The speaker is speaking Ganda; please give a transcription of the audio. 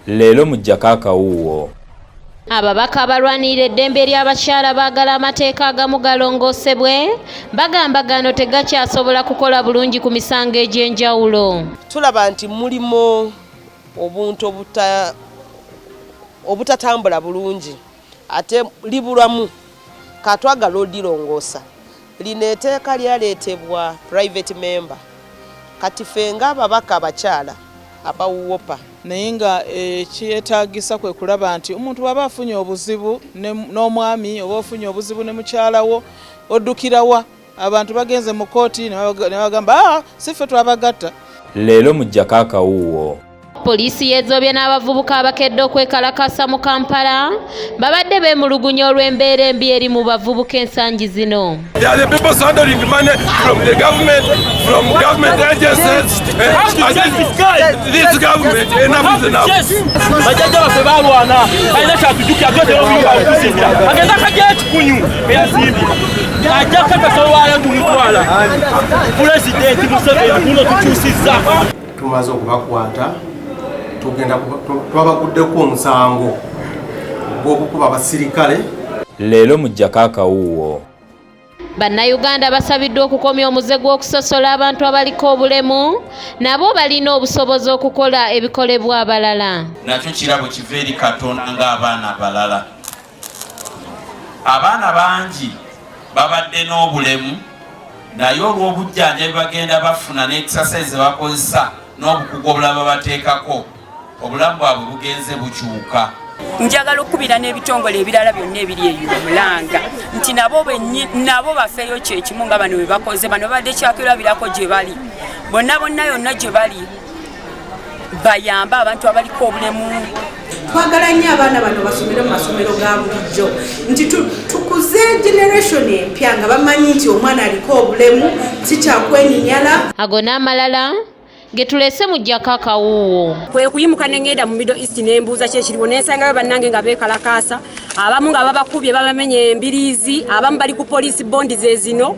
leero mu Jakaka wuwo. Ababaka abalwanirira eddembe ly'abakyala baagala amateeka agamu galongoosebwe bagamba gano tegakyasobola kukola bulungi ku misango egy'enjawulo. Tulaba nti mulimu obuntu obutatambula bulungi ate libulamu katwagala odilongoosa. Lino etteeka lyaleetebwa private member kati ffe ng'ababaka abakyala abawuwopa naye nga ekyetaagisa kwe kulaba nti omuntu bw'aba afunye obuzibu n'omwami oba ofunye obuzibu ne mukyalawo oddukirawa abantu bagenze mu kooti ne bagamba si ffe twabagatta. Leero mu Jakaka wuwo. Poliisi yeezobye n'abavubuka abakedde okwekalakasa mu Kampala babadde beemulugunya olw'embeera embi eri mu bavubuka ensangi zino. Bajjajja baffe balwana balina kyatujjukira twetera obulunga okuzimbira agenda kajja ekikunyu eyazimbye ajja kakasolwala tumutwala pulezidenti Museveni kuno tukyusizza. Tumaze okubakwata twabaguddeko omusango gw'okukuba abasirikale. Leero mu Jakaka wuwo. Bannayuganda basabiddwa okukomya omuze gw'okusosola abantu abaliko obulemu nabo balina obusobozi okukola ebikolebwa abalala. Nakyo kirabo kiva eri Katonda ng'abaana abalala. Abaana bangi babadde n'obulemu naye olw'obujjanjabi bagenda bafuna n'exercise bakozesa n'obukugu obulala bateekako obulamu bwabwe bugenze bukyuka. Njagala okubira n'ebitongole ebirala byonna ebiri eyo Mulanga nti nabo bafeeyo kyekimu nga bano bwe bakoze bano badde kyakirabirako gye bali bonna yonna gye bali bayamba abantu abaliko obulemu. Twagala nnyo abaana bano basomere mu masomero ga bulijjo nti tukuze generation empya nga bamanyi nti omwana aliko obulemu si kyakwenyinyala. Ago n'amalala getulese mu Jakaka wuwo. Kwe kuyimuka n'engenda mu Middle East n'embuuza kyekiriwo n'ensangayo bannange nga beekalakaasa abamu nga babakubye babamenye embiriizi abamu bali ku poliisi bondi ze zino